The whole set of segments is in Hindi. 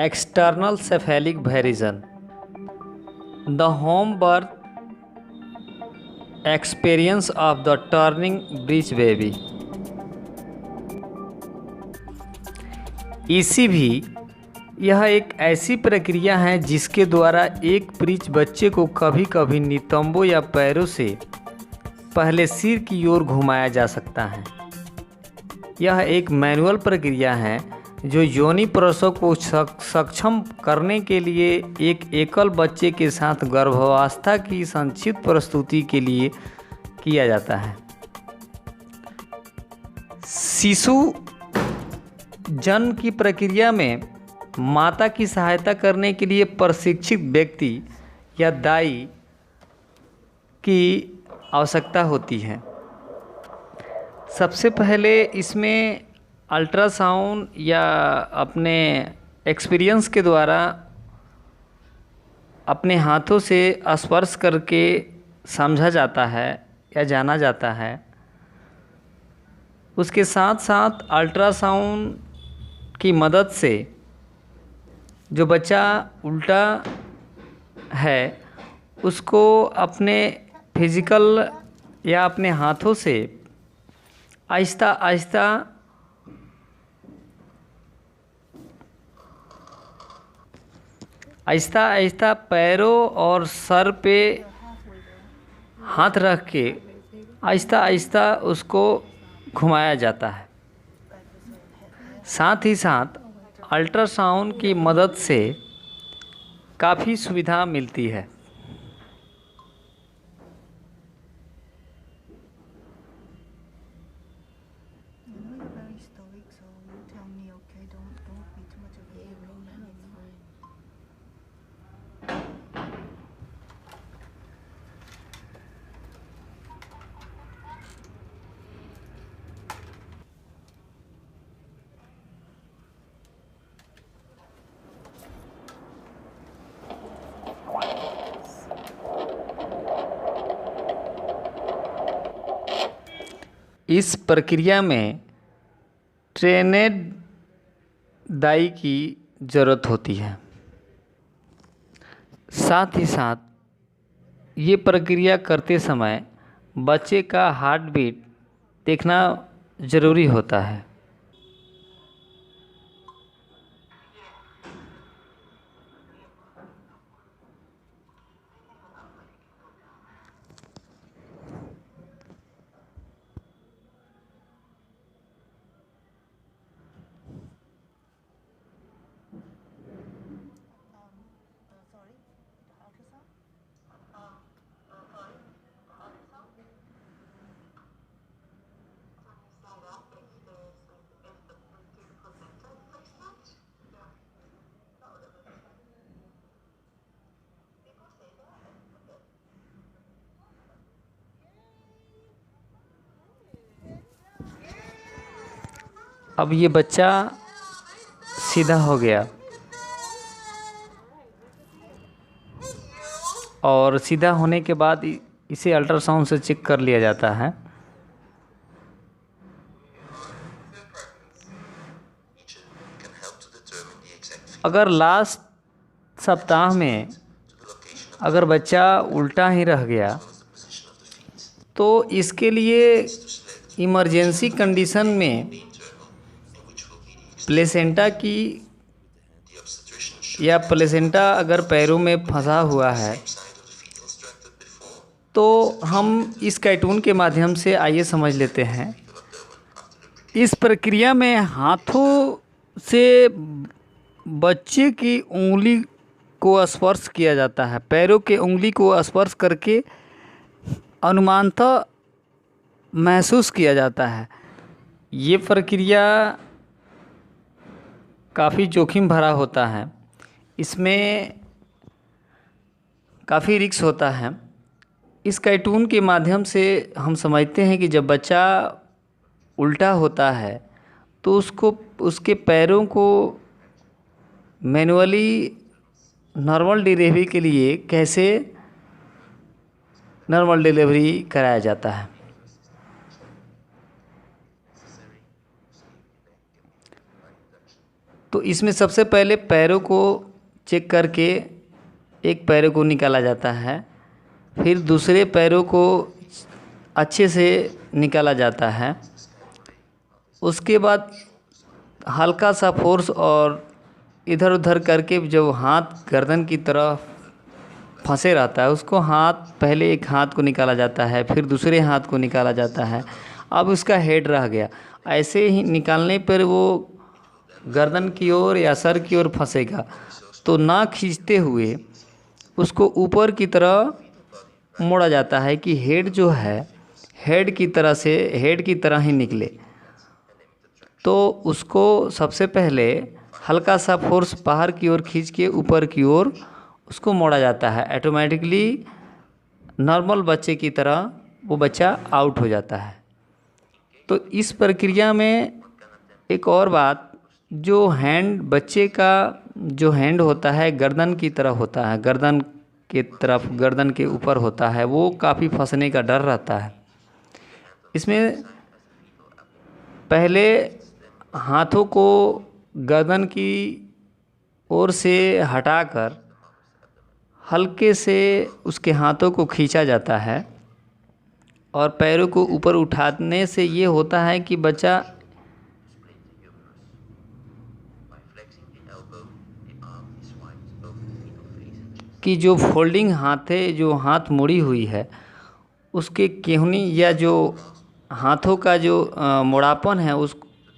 External cephalic varison. The home birth experience of the turning breech baby. ECV यह एक ऐसी प्रक्रिया है जिसके द्वारा एक ब्रीच बच्चे को कभी कभी नितंबों या पैरों से पहले सिर की ओर घुमाया जा सकता है। यह एक मैनुअल प्रक्रिया है जो योनि प्रसव को सक्षम करने के लिए एक एकल बच्चे के साथ गर्भावस्था की संक्षिप्त प्रस्तुति के लिए किया जाता है। शिशु जन्म की प्रक्रिया में माता की सहायता करने के लिए प्रशिक्षित व्यक्ति या दाई की आवश्यकता होती है। सबसे पहले इसमें अल्ट्रासाउंड या अपने एक्सपीरियंस के द्वारा अपने हाथों से स्पर्श करके समझा जाता है या जाना जाता है। उसके साथ साथ अल्ट्रासाउंड की मदद से जो बच्चा उल्टा है उसको अपने फिजिकल या अपने हाथों से आहिस्ता आहिस्ता पैरों और सर पे हाथ रख के आहिस्ता आहिस्ता उसको घुमाया जाता है। साथ ही साथ अल्ट्रासाउंड की मदद से काफ़ी सुविधा मिलती है। इस प्रक्रिया में ट्रेनेड दाई की ज़रूरत होती है। साथ ही साथ ये प्रक्रिया करते समय बच्चे का हार्ट बीट देखना ज़रूरी होता है। अब ये बच्चा सीधा हो गया और सीधा होने के बाद इसे अल्ट्रासाउंड से चेक कर लिया जाता है। अगर लास्ट सप्ताह में अगर बच्चा उल्टा ही रह गया तो इसके लिए इमरजेंसी कंडीशन में प्लेसेंटा की या प्लेसेंटा अगर पैरों में फंसा हुआ है तो हम इस कार्टून के माध्यम से आइए समझ लेते हैं। इस प्रक्रिया में हाथों से बच्चे की उंगली को स्पर्श किया जाता है। पैरों के उंगली को स्पर्श करके अनुमानतः महसूस किया जाता है। ये प्रक्रिया काफ़ी जोखिम भरा होता है। इसमें काफ़ी रिस्क होता है। इस कार्टून के माध्यम से हम समझते हैं कि जब बच्चा उल्टा होता है तो उसके पैरों को मैनुअली नॉर्मल डिलीवरी के लिए कैसे नॉर्मल डिलीवरी कराया जाता है। तो इसमें सबसे पहले पैरों को चेक करके एक पैरों को निकाला जाता है, फिर दूसरे पैरों को अच्छे से निकाला जाता है। उसके बाद हल्का सा फोर्स और इधर उधर करके जो हाथ गर्दन की तरफ फंसे रहता है उसको पहले एक हाथ को निकाला जाता है, फिर दूसरे हाथ को निकाला जाता है। अब उसका हेड रह गया, ऐसे ही निकालने पर वो गर्दन की ओर या सर की ओर फंसेगा। तो ना खींचते हुए उसको ऊपर की तरह मोड़ा जाता है कि हेड जो है हेड की तरह ही निकले। तो उसको सबसे पहले हल्का सा फोर्स बाहर की ओर खींच के ऊपर की ओर उसको मोड़ा जाता है। ऑटोमेटिकली नॉर्मल बच्चे की तरह वो बच्चा आउट हो जाता है। तो इस प्रक्रिया में एक और बात, जो बच्चे का जो हैंड होता है गर्दन की तरह होता है, गर्दन के ऊपर होता है, वो काफ़ी फंसने का डर रहता है। इसमें पहले हाथों को गर्दन की ओर से हटाकर हल्के से उसके हाथों को खींचा जाता है और पैरों को ऊपर उठाने से ये होता है कि बच्चा की जो फोल्डिंग हाथ है, जो हाथ मुड़ी हुई है, उसके केहनी या जो हाथों का जो मोड़ापन है उस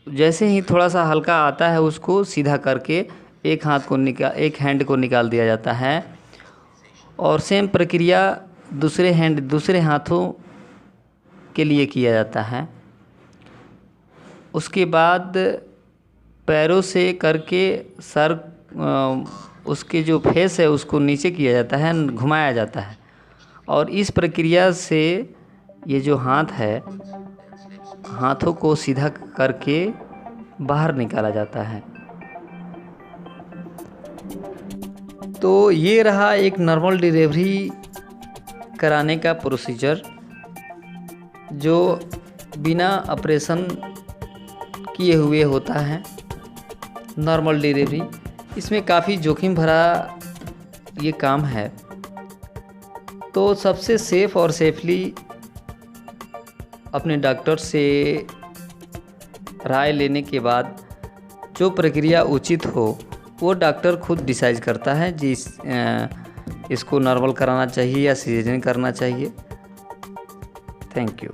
जैसे ही थोड़ा सा हल्का आता है उसको सीधा करके एक हैंड को निकाल दिया जाता है। और सेम प्रक्रिया दूसरे हाथों के लिए किया जाता है। उसके बाद पैरों से करके सर उसके जो फेस है उसको नीचे किया जाता है, घुमाया जाता है। और इस प्रक्रिया से ये जो हाथ है, हाथों को सीधा करके बाहर निकाला जाता है। तो ये रहा एक नॉर्मल डिलीवरी कराने का प्रोसीजर, जो बिना ऑपरेशन किए हुए होता है नॉर्मल डिलीवरी। इसमें काफ़ी जोखिम भरा ये काम है। तो सबसे सेफ़ और सेफली अपने डॉक्टर से राय लेने के बाद जो प्रक्रिया उचित हो वो डॉक्टर खुद डिसाइड करता है जी इसको नॉर्मल कराना चाहिए या सीजरियन करना चाहिए। Thank you.